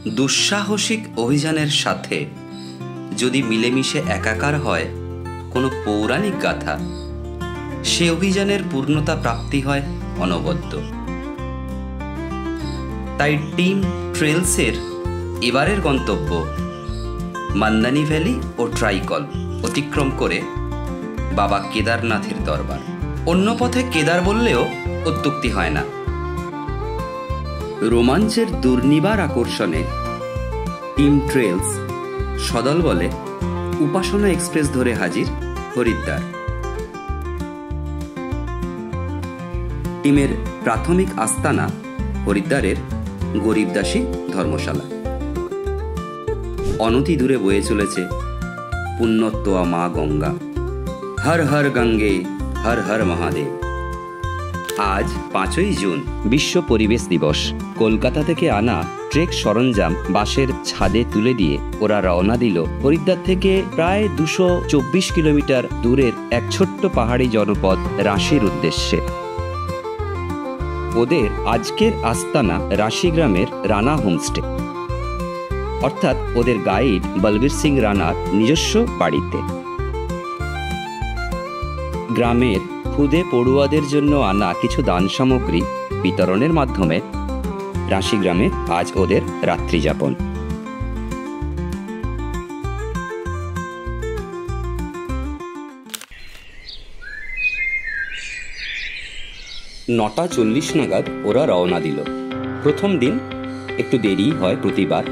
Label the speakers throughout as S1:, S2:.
S1: দুঃসাহসিক অভিযানের সাথে যদি মিলেমিশে একাকার হয় কোনো পৌরাণিক গাথা, সে অভিযানের পূর্ণতা প্রাপ্তি হয় অনবদ্য। তাই টিম ট্রেলসের এবারের গন্তব্য মান্দানি ভ্যালি ও ট্রাইকল অতিক্রম করে বাবা কেদারনাথের দরবার। অন্য পথে কেদার বললেও অত্যুক্তি হয় না। রোমাঞ্চের দুর্নিবার আকর্ষণে টিম ট্রেলস সদল বলে উপাসনা এক্সপ্রেস ধরে হাজির হরিদ্বার। টিমের প্রাথমিক আস্তানা হরিদ্বারের গরিবদাসী ধর্মশালা। অনতি দূরে বয়ে চলেছে পুণ্যত্তয়া মা গঙ্গা। হর হর গঙ্গে, হর হর মহাদেব। আজ 5ই জুন, বিশ্ব পরিবেশ দিবস। কলকাতা থেকে আনা ট্রেক সরঞ্জাম বাসের ছাদে তুলে দিয়ে ওরা রওনা দিল হরিদ্বার থেকে প্রায় 224 কিলোমিটার দূরের এক ছোট্ট পাহাড়ি জনপদ রাঁচির উদ্দেশ্যে। ওদের আজকের আস্তানা রাঁচি গ্রামের রানা হোমস্টে, অর্থাৎ ওদের গাইড বলবীর সিং রানার নিজস্ব বাড়িতে। গ্রামের খুদে পড়ুয়াদের জন্য আনা কিছু দান সামগ্রী বিতরণের মাধ্যমে রাঁচি গ্রামে আজ ওদের রাত্রি যাপন। নটা 40 নাগাদ ওরা রওনা দিল। প্রথম দিন একটু দেরি হয় প্রতিবার,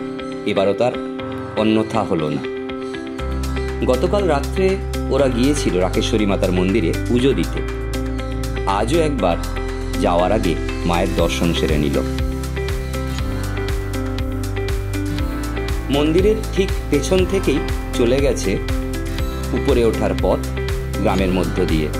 S1: এবারও তার অন্যথা হলো না। গতকাল রাত্রে ওরা গিয়েছিল রাকেশ্বরী মাতার মন্দিরে পুজো দিতে। আজও একবার যাওয়ার আগে মায়ের দর্শন সেরে নিল। মন্দিরের ঠিক পেছন থেকেই চলে গেছে উপরে ওঠার পথ গ্রামের মধ্য দিয়ে।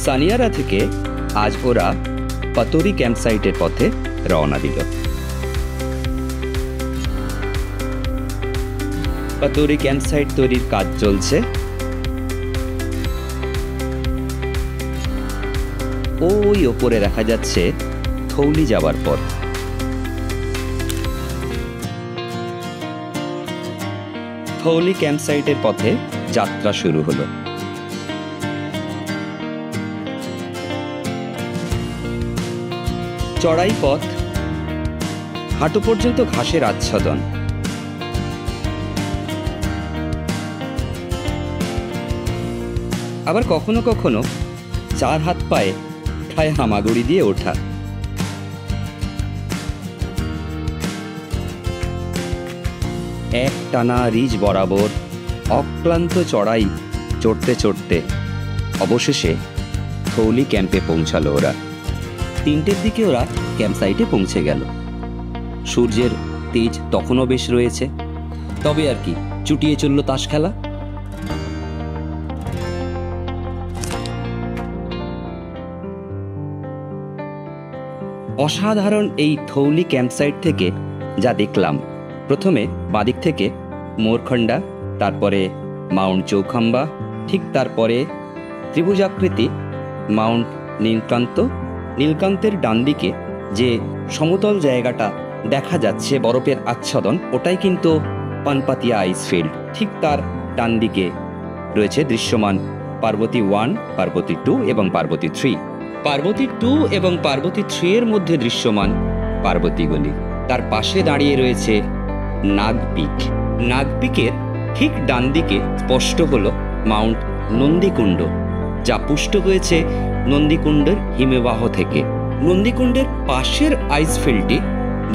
S1: সানিয়ারা থেকে আজ ওরা পাতোরি ক্যাম্পসাইটের পথে রওনা দিল। পাতোরি ক্যাম্পসাইট তৈরির কাজ চলছে। ওই ওপরে দেখা যাচ্ছে থৌলি যাবার পথ। থৌলি ক্যাম্পসাইটের পথে যাত্রা শুরু হলো। চড়াই পথ, হাঁটু পর্যন্ত ঘাসের আচ্ছাদন। আবার কখনো কখনো 4 হাত পায়ে ঠায় হামাগুড়ি দিয়ে ওঠা। এক টানা রিজ বরাবর অক্লান্ত চড়াই চড়তে চড়তে অবশেষে থৌলি ক্যাম্পে পৌঁছালো ওরা। 3টের দিকে ওরা ক্যাম্পসাইটে পৌঁছে গেল। সূর্যের তেজ তখনও বেশ রয়েছে, তবে আর কি, চুটিয়ে চলল তাস খেলা। অসাধারণ এই থৌলি ক্যাম্পসাইট থেকে যা দেখলাম, প্রথমে বাদিক থেকে মোরখণ্ডা, তারপরে মাউন্ট চৌখাম্বা, ঠিক তারপরে ত্রিভুজাকৃতি মাউন্ট নীলকান্ত। নীলকান্তের ডান দিকে যে সমতল জায়গাটা দেখা যাচ্ছে বরফের আচ্ছাদন, ওটাই কিন্তু পানপাতিয়া আইসফিল্ড। ঠিক তার ডান দিকে রয়েছে দৃশ্যমান পার্বতী 1, পার্বতী 2 এবং পার্বতী 3। পার্বতী 2 এবং পার্বতী 3 এর মধ্যে দৃশ্যমান পার্বতীগুলি। তার পাশে দাঁড়িয়ে রয়েছে নাগপিক। নাগপিকের ঠিক ডান দিকে স্পষ্ট হলো মাউন্ট নন্দীকুণ্ড, যা পুষ্ট হয়েছে নন্দীকুণ্ডের হিমবাহ থেকে। নন্দীকুণ্ডের পাশের আইসফিল্ডটি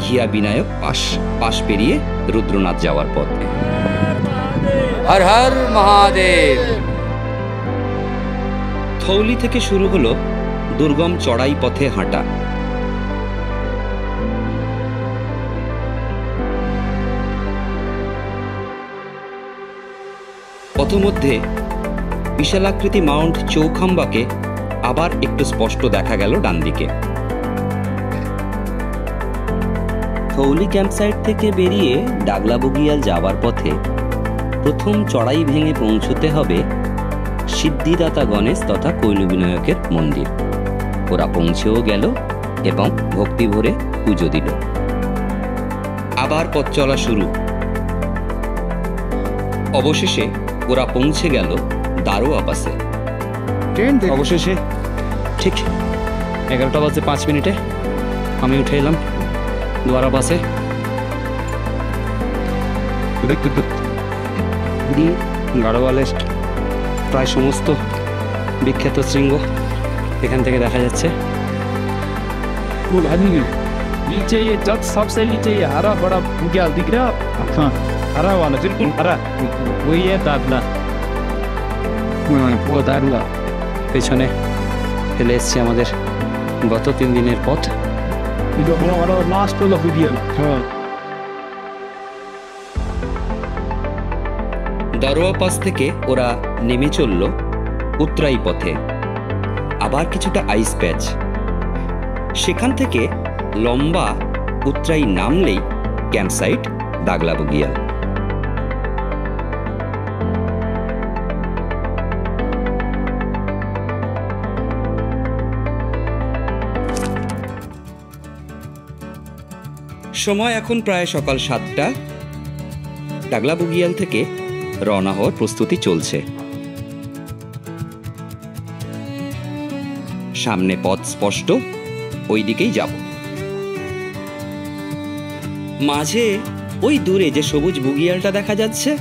S1: ঘিয়া বিনায়ক পাশ পেরিয়ে রুদ্রনাথ যাওয়ার পথে। হর হর মহাদেব। থৌলি থেকে শুরু হলো দুর্গম চড়াই পথে হাঁটা। পথমধ্যে বিশালাকৃতি মাউন্ট চৌখাম্বাকে আবার একটু স্পষ্ট দেখা গেল ডান দিকে। থৌলি ক্যাম্পসাইট থেকে বেরিয়ে ডাগলা বুগিয়াল যাওয়ার পথে প্রথম চড়াই ভেঙে পৌঁছতে হবে সিদ্ধিদাতা গণেশ তথা কৈল বিনায়কের মন্দির। ওরা পৌঁছেও গেল এবং ভক্তি ভরে পুজো দিল। আবার পথ চলা শুরু। অবশেষে ওরা পৌঁছে গেল দারোয়া পাসে। অবশেষে ঠিক 11টা বাজে 5 মিনিটে আমি উঠে এলাম দ্বারা পাসে। গাড়োয়ালের প্রায় সমস্ত বিখ্যাত শৃঙ্গ এখান থেকে দেখা যাচ্ছে।
S2: नीचे ये जब सबसे नीचे ये हरा बड़ा बुग्याल दिख रहा है। हाँ हरा वाला बिल्कुल हरा वही है दादला। वो दादला
S1: পেছনে ফেলে এসছি আমাদের গত 3 দিনের পথ।
S2: ಇದು ಹರ ಲಾಸ್ಟ್ ವಾला बुग्याल। हाँ
S1: দারোয়া পাস থেকে ওরা নেমে চলল উত্তরাই পথে। আবার কিছুটা আইস প্যাচ। সেখান থেকে লম্বা উত্তরাই নামলেই ক্যাম্পসাইট দাগলা বুগিয়াল। সময় এখন প্রায় সকাল 7টা। দাগলা বুগিয়াল থেকে রওনা হওয়ার প্রস্তুতি চলছে। সামনে পথ স্পষ্ট, ওই দিকেই যাব। মাঝে ওই দূরে যে সবুজ বুগিয়ালটা দেখা যাচ্ছে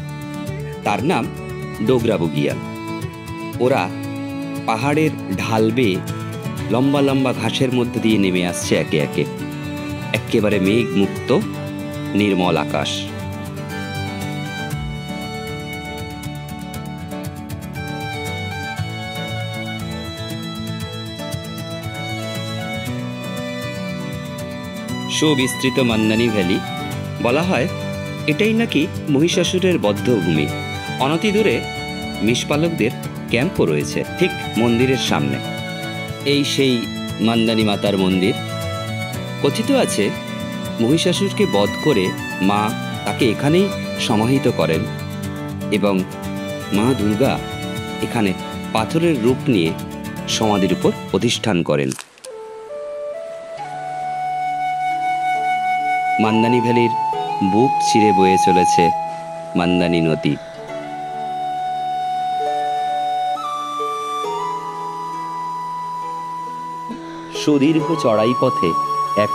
S1: তার নাম ডোগরা বুগিয়াল। ওরা পাহাড়ের ঢাল বেয়ে লম্বা লম্বা ঘাসের মধ্যে দিয়ে নেমে আসছে একে একে। একেবারে মেঘ মুক্ত নির্মল আকাশ। সুবিস্তৃত মান্দানি ভ্যালি। বলা হয় এটাই নাকি মহিষাসুরের বদ্ধভূমি। অনতি দূরে মেষপালকদের ক্যাম্পও রয়েছে ঠিক মন্দিরের সামনে। এই সেই মান্দানি মাতার মন্দির। কথিত আছে মহিষাসুরকে বধ করে মা তাকে এখানেই সমাহিত করেন এবং মা দুর্গা এখানে পাথরের রূপ নিয়ে সমাধির উপর অধিষ্ঠান করেন। মান্দানি ভ্যালির বুক চিরে বয়ে চলেছে মান্দানি নদী। সুদীর্ঘ চড়াই পথে এক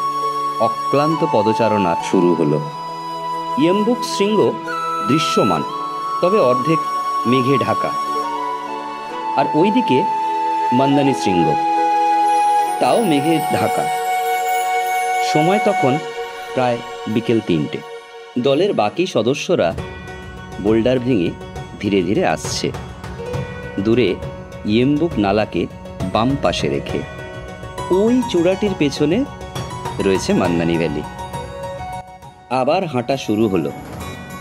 S1: অক্লান্ত পদচারণা শুরু হলো। ইয়েম্বুক শৃঙ্গ দৃশ্যমান, তবে অর্ধেক মেঘে ঢাকা। আর ওইদিকে মান্দানি শৃঙ্গ, তাও মেঘে ঢাকা। সময় তখন প্রায় বিকেল 3টে। দলের বাকি সদস্যরা বোল্ডার ভেঙে ধীরে ধীরে আসছে, দূরে ইয়েম্বুক নালাকে বাম পাশে রেখে। ওই চূড়াটির পেছনে রয়েছে মান্দানি ভ্যালি। আবার হাঁটা শুরু হলো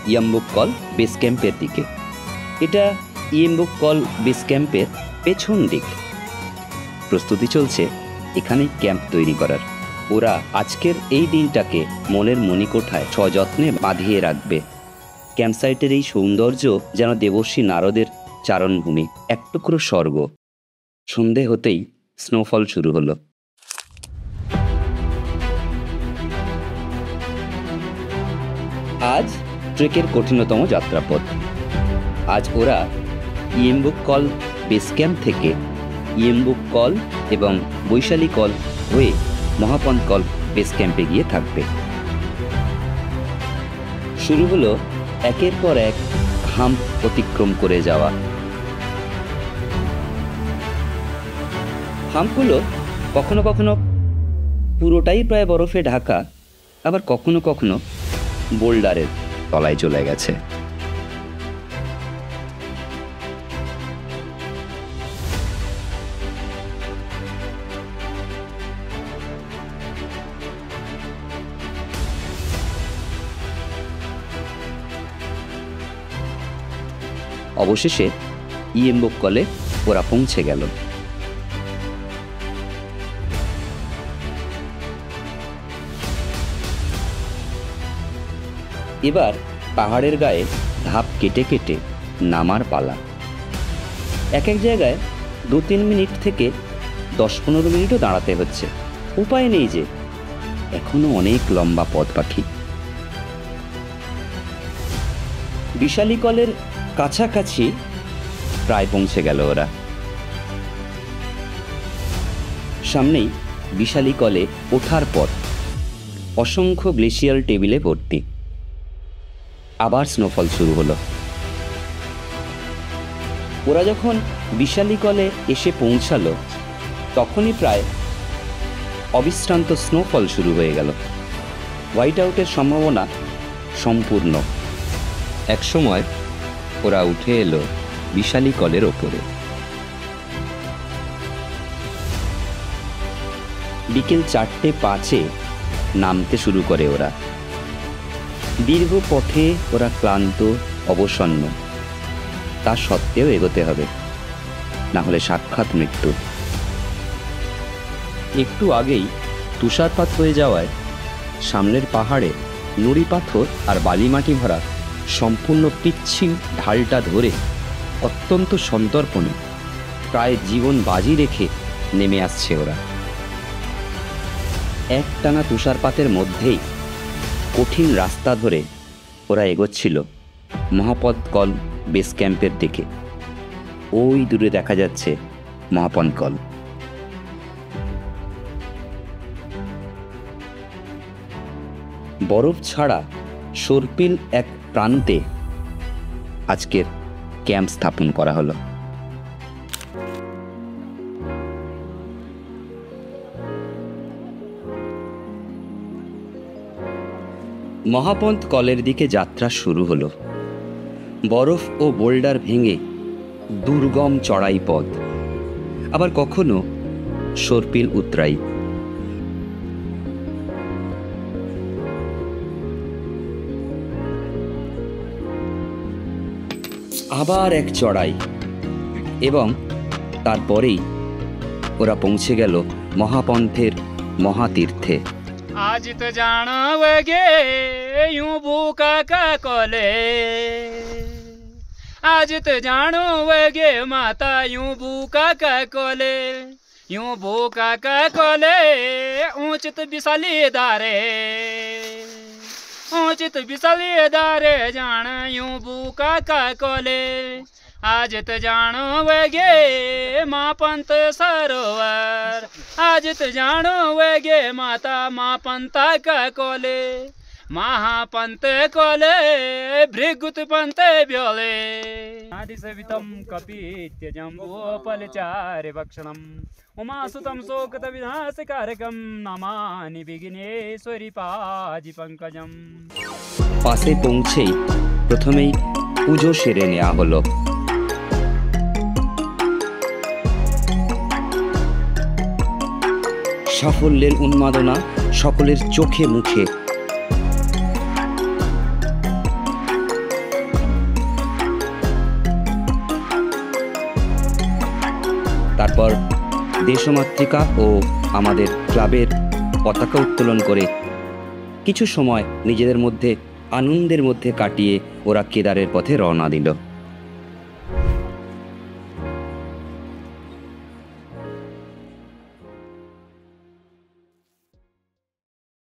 S1: ইয়েম্বুক কল বেস ক্যাম্পের দিকে। এটা ইয়েম্বুক কল বেস ক্যাম্পের পেছন দিক। প্রস্তুতি চলছে এখানে ক্যাম্প তৈরি করার। ওরা আজকের এই দিনটাকে মনের মণিকোঠায় সযত্নে বাঁধিয়ে রাখবে। ক্যাম্পসাইটের এই সৌন্দর্য যেন দেবর্ষী নারদের চারণভূমি, এক টুকরো স্বর্গ। সন্ধে হতেই স্নোফল শুরু হলো। আজ ট্রেকের কঠিনতম যাত্রাপথ। আজ ওরা ইয়েম্বুক কল বেস ক্যাম্প থেকে ইয়েম্বুক কল এবং বৈশালী কল হয়ে মহাপন কল বেস ক্যাম্পে গিয়ে থাকবে। শুরু হলো একের পর এক হাম্প অতিক্রম করে যাওয়া। হাম্পগুলো কখনো কখনো পুরোটাই প্রায় বরফে ঢাকা, আবার কখনো কখনো বোল্ডারের তলায় চলে গেছে। অবশেষে ইয়েম্বক কলে ওরা পৌঁছে গেল। এবার পাহাড়ের গায়ে ধাপ কেটে কেটে নামার পালা। এক এক জায়গায় 2-3 মিনিট থেকে 10-15 মিনিটও দাঁড়াতে হচ্ছে। উপায় নেই, যে এখনো অনেক লম্বা পথ বাকি। বিশালী কলের কাছাকাছি প্রায় পৌঁছে গেল ওরা। সামনেই বিশালী কলে ওঠার পর অসংখ্য গ্লেশিয়াল টেবিলে ভর্তি। আবার স্নোফল শুরু হলো। ওরা যখন বিশালী কলে এসে পৌঁছালো তখনই প্রায় অবিশ্রান্ত স্নোফল শুরু হয়ে গেল। হোয়াইট আউটের সম্ভাবনা সম্পূর্ণ। একসময় ওরা উঠে এলো বিশালী কলের ওপরে। বিকেল 4:05 নামতে শুরু করে ওরা। দীর্ঘ পথে ওরা ক্লান্ত, অবসন্ন। তা সত্ত্বেও এগোতে হবে, না হলে সাক্ষাৎ মৃত্যু। একটু আগেই তুষারপাত হয়ে যাওয়ায় সামনের পাহাড়ে নুড়ি পাথর আর বালিমাটি ভরা সম্পূর্ণ পিচ্ছিল ঢালটা ধরে অত্যন্ত সন্তর্পণে প্রায় জীবন বাজি রেখে নেমে আসছে ওরা। একটানা তুষারপাতের মধ্যেই কঠিন রাস্তা ধরে ওরা এগোচ্ছিল মহাপদ কল বেস ক্যাম্পের দিকে। ওই দূরে দেখা যাচ্ছে মহাপদ কল। বরফ ছাড়া সর্পিল এক প্রান্তে আজকের ক্যাম্প স্থাপন করা হলো। মহাপন্থ কলের দিকে যাত্রা শুরু হলো। বরফ ও বোল্ডার ভেঙে দুর্গম চড়াই পথ, আবার কখনো সর্পিল উতরাই। আবার এক চড়াই, এবং তারপরেই ওরা পৌঁছে গেল মহাপন্থের মহাতীর্থে।
S2: आज तो जानोगे यूं भूखा का कोले, आज तो जानोगे माता यूं भूखा का कोले, यूं भूखा का कोले ऊंचित बिसली दारे, ऊंचित बिसली दारे जान यूं भूखा का कोले। आज तो जानोगे माँ पंत सरोवर, आज तो जानोगे माता माँ पंता का कोले, महापंत कोले भृगुत पंत ब्योले। आदि सवितम कपीत्य जम्बोपलचार भक्षणम उमासुतम शोकत विनाशकारकम नमानि विघ्नेश्वरी पाजी पंकजम।
S1: পাশে পৌঁছেই প্রথমেই পুজো সেরে নেওয়া হলো। সাফল্যের উন্মাদনা সকলের চোখে মুখে। তারপর দেশমাতৃকা ও আমাদের ক্লাবের পতাকা উত্তোলন করে কিছু সময় নিজেদের মধ্যে আনন্দের মধ্যে কাটিয়ে ওরা কেদারের পথে রওনা দিল।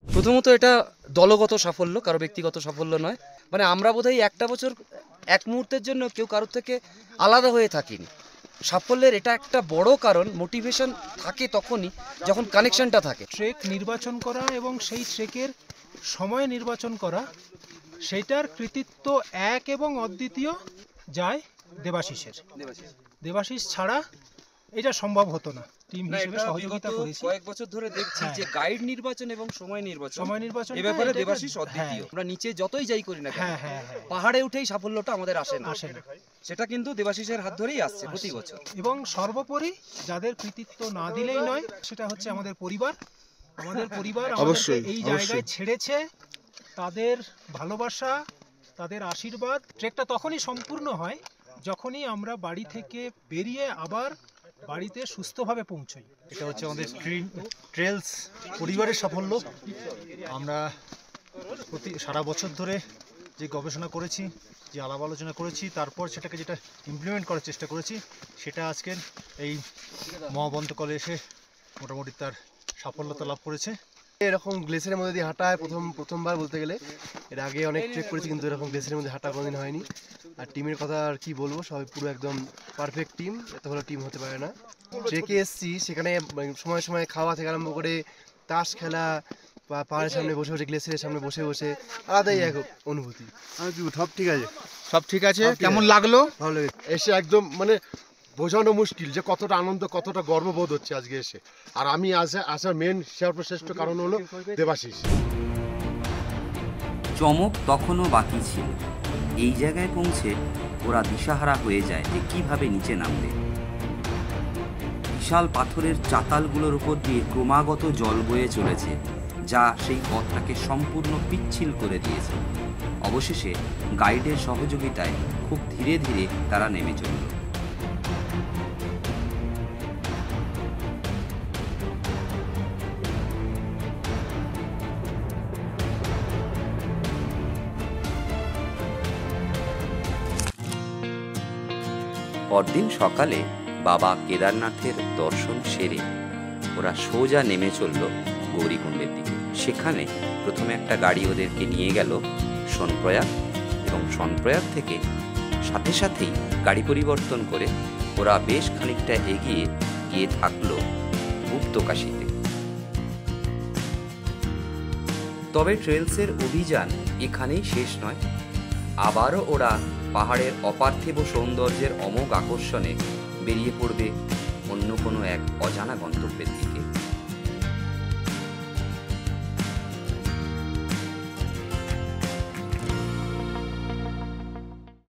S3: প্রথমত এটা দলগত সাফল্য, কারো ব্যক্তিগত সাফল্য নয়। মানে আমরা বোধহয় একটা বছর এক মুহূর্তের জন্য কেউ কারোর থেকে আলাদা হয়ে থাকিনি। সাফল্যের এটা একটা বড় কারণ, মোটিভেশন থাকে তখনই যখন কানেকশনটা থাকে।
S4: ট্রেক নির্বাচন করা এবং সেই ট্রেকের সময় নির্বাচন করা, সেইটার কৃতিত্ব এক এবং অদ্বিতীয় যায় দেবাশিসের। দেবাশিস ছাড়া এটা সম্ভব হতো না। টিম
S3: না,
S4: হিসেবে
S3: এটা
S4: সহযোগিতা
S3: বিগত
S4: করেছি।
S3: কয়েক বছর ধরে দেখছি
S4: হ্যাঁ।
S3: যে গাইড নির্বাচন এবং সময় নির্বাচন
S4: সময় নির্বাচন
S3: এ ব্যাপারে দেবাশিস অদ্বিতীয়। আমরা নিচে যতই যাই করি না কেন,
S4: হ্যাঁ হ্যাঁ হ্যাঁ
S3: পাহাড়ে উঠেই সাফল্যটা আমাদের আসে না,
S4: আসে না।
S3: সেটা কিন্তু দেবাশিসের হাত ধরেই আসছে প্রতি বছর।
S4: এবং সর্বোপরি যাদের কৃতিত্ব না দিলেই নয়, সেটা হচ্ছে আমাদের পরিবার। আমাদের পরিবার আমাদেরকে
S5: অবশ্যই,
S4: এই
S5: অবশ্যই।
S4: জায়গায় ছেড়েছে, তাদের ভালোবাসা, তাদের আশীর্বাদ। ট্রেকটা তখনই সম্পূর্ণ হয় যখনই আমরা বাড়ি থেকে বেরিয়ে আবার বাড়িতে সুস্থভাবে পৌঁছই।
S5: এটা হচ্ছে আমাদের ট্রেলস পরিবারের সাফল্য। আমরা সারা বছর ধরে যে গবেষণা করেছি, যে আলাপ আলোচনা করেছি, তারপর সেটাকে যেটা ইমপ্লিমেন্ট করার চেষ্টা করেছি, সেটা আজকের এই মহাবন্তকলে এসে মোটামুটি তার সাফল্যতা লাভ করেছে।
S6: এরকম গ্লেসিয়ারের মধ্যে দিয়ে হাঁটা হয় প্রথমবার বলতে গেলে। এর আগে অনেক ট্রেক করেছি কিন্তু এরকম গ্লেসিয়ারের মধ্যে হাঁটা কোনোদিন হয়নি। আর টিমের কথা আর কি বলবো, সবাই পুরো একদম পারফেক্ট টিম, এত ভালো টিম হতে পারে না। ট্রেকে এসছি, সেখানে সময় সময় খাওয়া থেকে আরম্ভ করে তাস খেলা বা পাহাড়ের সামনে বসে বসে, গ্লেসিয়ারের সামনে বসে বসে আলাদাই এক অনুভূতি।
S7: সব ঠিক আছে, সব ঠিক আছে।
S6: সব ঠিক
S7: কেমন
S6: আছে।
S7: লাগলো?
S6: ভালো লেগেছে।
S7: এসে একদম মানে বোঝানো মুশকিল যে কতটা আনন্দ, কতটা গর্ববোধ হচ্ছে আজকে এসে। আর আমি আসার মেন সর্বশ্রেষ্ঠ কারণ হলো দেবাশিস।
S1: চমক তখনও বাকি ছিল। এই জায়গায় পৌঁছে ওরা দিশাহারা হয়ে যায় যে কিভাবে নিচে নামবে। বিশাল পাথরের চাতালগুলোর উপর দিয়ে ক্রমাগত জল বয়ে চলেছে, যা সেই পথটাকে সম্পূর্ণ পিচ্ছিল করে দিয়েছে। অবশেষে গাইডের সহযোগিতায় খুব ধীরে ধীরে তারা নেমে চলল। পরদিন সকালে বাবা কেদারনাথের দর্শন সেরে ওরা সোজা নেমে চলল গৌরীকুণ্ডের দিকে। সেখানে প্রথমে একটা গাড়ি ওদেরকে নিয়ে গেল সোনপ্রয়াগ, এবং সোনপ্রয়াগ থেকে সাথে সাথেই গাড়ি পরিবর্তন করে ওরা বেশ খানিকটা এগিয়ে গিয়ে থাকলো গুপ্তকাশীতে। তবে ট্রেলসের অভিযান এখানেই শেষ নয়। আবারও ওরা পাহাড়ের অপার্থিব সৌন্দর্যের অমোঘ আকর্ষণে বেরিয়ে পড়বে অন্য কোনো এক অজানা গন্তব্যের দিকে।